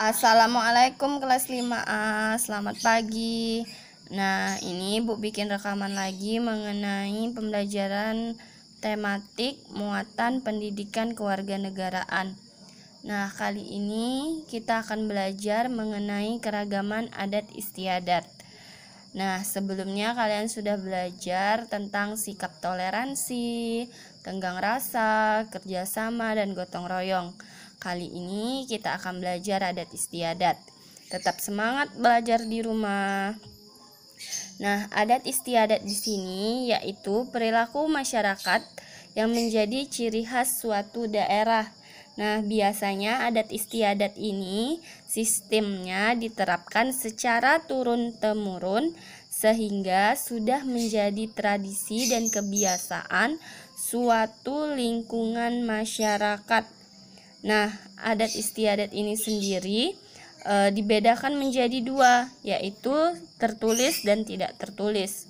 Assalamualaikum kelas 5A, selamat pagi. Nah, ini Ibu bikin rekaman lagi mengenai pembelajaran tematik muatan pendidikan kewarganegaraan. Nah, kali ini kita akan belajar mengenai keragaman adat istiadat. Nah, sebelumnya kalian sudah belajar tentang sikap toleransi, tenggang rasa, kerjasama, dan gotong royong. Kali ini kita akan belajar adat istiadat. Tetap semangat belajar di rumah. Nah, adat istiadat di sini yaitu perilaku masyarakat yang menjadi ciri khas suatu daerah. Nah, biasanya adat istiadat ini sistemnya diterapkan secara turun-temurun sehingga sudah menjadi tradisi dan kebiasaan suatu lingkungan masyarakat. Nah, adat istiadat ini sendiri dibedakan menjadi dua, yaitu tertulis dan tidak tertulis.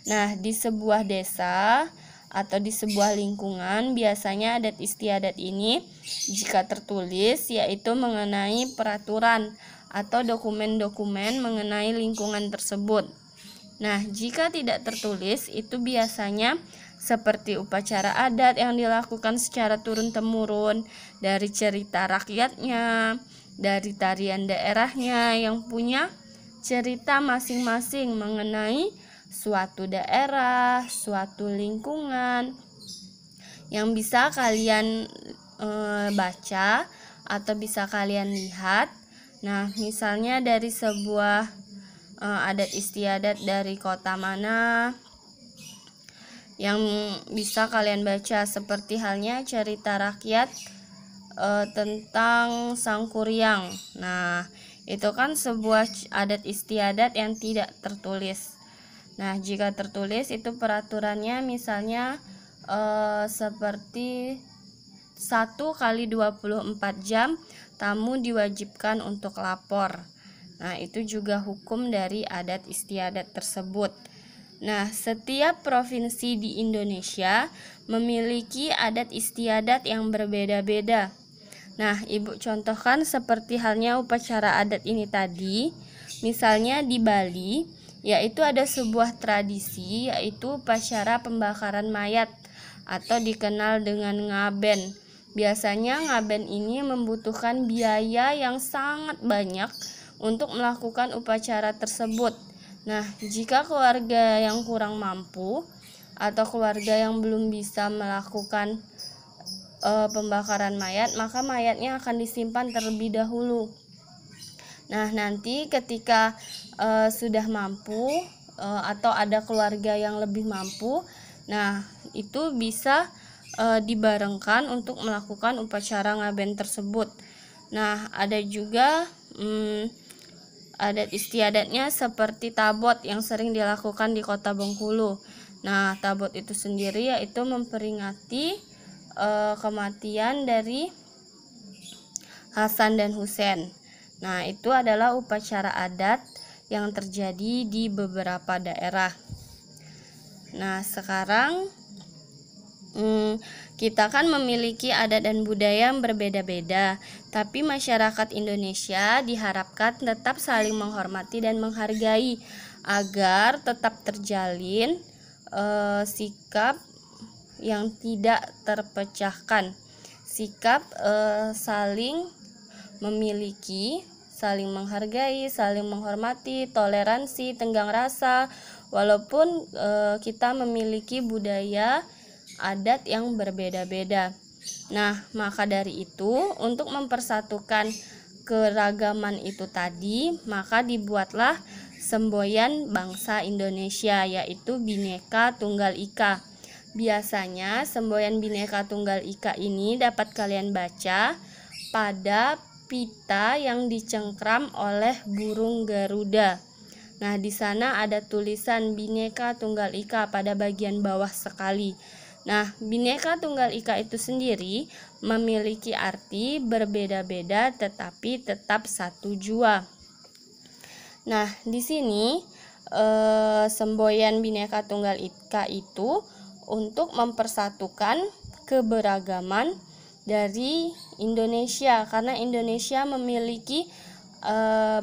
Nah, di sebuah desa atau di sebuah lingkungan biasanya adat istiadat ini jika tertulis yaitu mengenai peraturan atau dokumen-dokumen mengenai lingkungan tersebut. Nah, jika tidak tertulis itu biasanya seperti upacara adat yang dilakukan secara turun-temurun dari cerita rakyatnya, dari tarian daerahnya yang punya cerita masing-masing mengenai suatu daerah, suatu lingkungan yang bisa kalian baca atau bisa kalian lihat. Nah, misalnya dari sebuah adat istiadat dari kota mana yang bisa kalian baca, seperti halnya cerita rakyat tentang Sangkuriang. Nah, itu kan sebuah adat istiadat yang tidak tertulis. Nah, jika tertulis itu peraturannya misalnya seperti 1 kali 24 jam tamu diwajibkan untuk lapor. Nah, itu juga hukum dari adat istiadat tersebut. Nah, setiap provinsi di Indonesia memiliki adat istiadat yang berbeda-beda. Nah, Ibu contohkan seperti halnya upacara adat ini tadi. Misalnya di Bali, yaitu ada sebuah tradisi yaitu upacara pembakaran mayat atau dikenal dengan ngaben. Biasanya ngaben ini membutuhkan biaya yang sangat banyak untuk melakukan upacara tersebut. Nah, jika keluarga yang kurang mampu atau keluarga yang belum bisa melakukan pembakaran mayat, maka mayatnya akan disimpan terlebih dahulu. Nah, nanti ketika sudah mampu atau ada keluarga yang lebih mampu, nah itu bisa dibarengkan untuk melakukan upacara ngaben tersebut. Nah, ada juga adat istiadatnya seperti tabot yang sering dilakukan di Kota Bengkulu. Nah, tabot itu sendiri yaitu memperingati kematian dari Hasan dan Husein. Nah, itu adalah upacara adat yang terjadi di beberapa daerah. Nah, sekarang kita kan memiliki adat dan budaya yang berbeda-beda, tapi masyarakat Indonesia diharapkan tetap saling menghormati dan menghargai agar tetap terjalin sikap yang tidak terpecahkan, sikap saling memiliki, saling menghargai, saling menghormati, toleransi, tenggang rasa, walaupun kita memiliki budaya adat yang berbeda-beda. Nah, maka dari itu untuk mempersatukan keragaman itu tadi, maka dibuatlah semboyan bangsa Indonesia yaitu Bhinneka Tunggal Ika. Biasanya semboyan Bhinneka Tunggal Ika ini dapat kalian baca pada pita yang dicengkram oleh burung Garuda. Nah, di sana ada tulisan Bhinneka Tunggal Ika pada bagian bawah sekali. Nah, Bhinneka Tunggal Ika itu sendiri memiliki arti berbeda-beda tetapi tetap satu jua. Nah, di sini semboyan Bhinneka Tunggal Ika itu untuk mempersatukan keberagaman dari Indonesia, karena Indonesia memiliki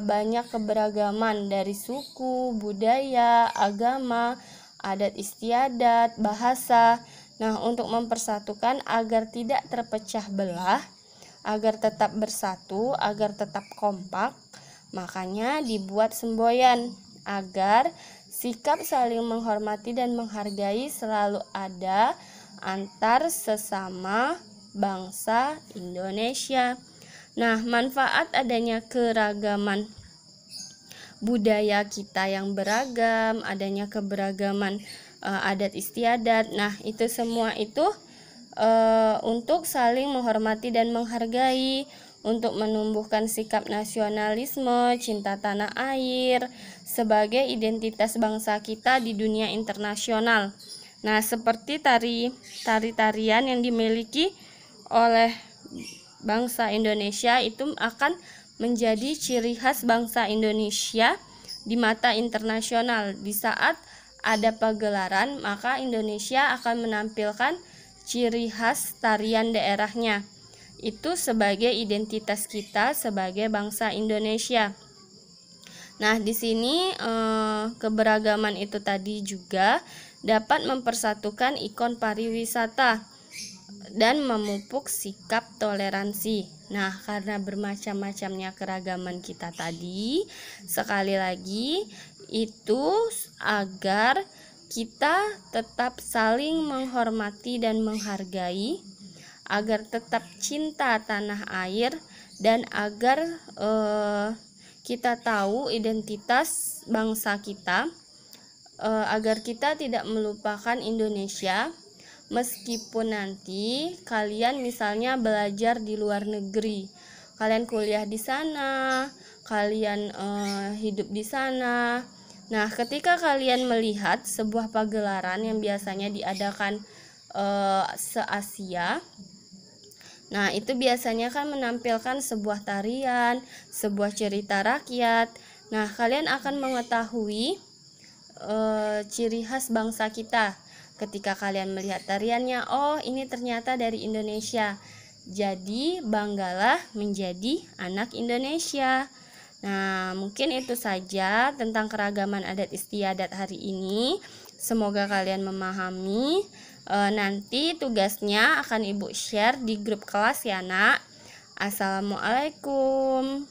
banyak keberagaman dari suku, budaya, agama, adat istiadat, bahasa. Nah, untuk mempersatukan agar tidak terpecah belah, agar tetap bersatu, agar tetap kompak, makanya dibuat semboyan agar sikap saling menghormati dan menghargai selalu ada antar sesama bangsa Indonesia. Nah, manfaat adanya keragaman budaya kita yang beragam, adanya keberagaman adat istiadat. Nah, itu semua itu untuk saling menghormati dan menghargai, untuk menumbuhkan sikap nasionalisme, cinta tanah air sebagai identitas bangsa kita di dunia internasional. Nah, seperti tarian yang dimiliki oleh bangsa Indonesia itu akan menjadi ciri khas bangsa Indonesia di mata internasional. Di saat ada pagelaran, maka Indonesia akan menampilkan ciri khas tarian daerahnya. Itu sebagai identitas kita sebagai bangsa Indonesia. Nah, di sini keberagaman itu tadi juga dapat mempersatukan ikon pariwisata dan memupuk sikap toleransi. Nah, karena bermacam-macamnya keragaman kita tadi, sekali lagi itu agar kita tetap saling menghormati dan menghargai, agar tetap cinta tanah air, dan agar kita tahu identitas bangsa kita, agar kita tidak melupakan Indonesia. Meskipun nanti kalian misalnya belajar di luar negeri, kalian kuliah di sana, kalian hidup di sana. Nah, ketika kalian melihat sebuah pagelaran yang biasanya diadakan se-Asia, nah itu biasanya kan menampilkan sebuah tarian, sebuah cerita rakyat. Nah, kalian akan mengetahui ciri khas bangsa kita. Ketika kalian melihat tariannya, oh ini ternyata dari Indonesia. Jadi banggalah menjadi anak Indonesia. Nah, mungkin itu saja tentang keragaman adat istiadat hari ini. Semoga kalian memahami. Nanti tugasnya akan Ibu share di grup kelas ya, Nak. Assalamualaikum.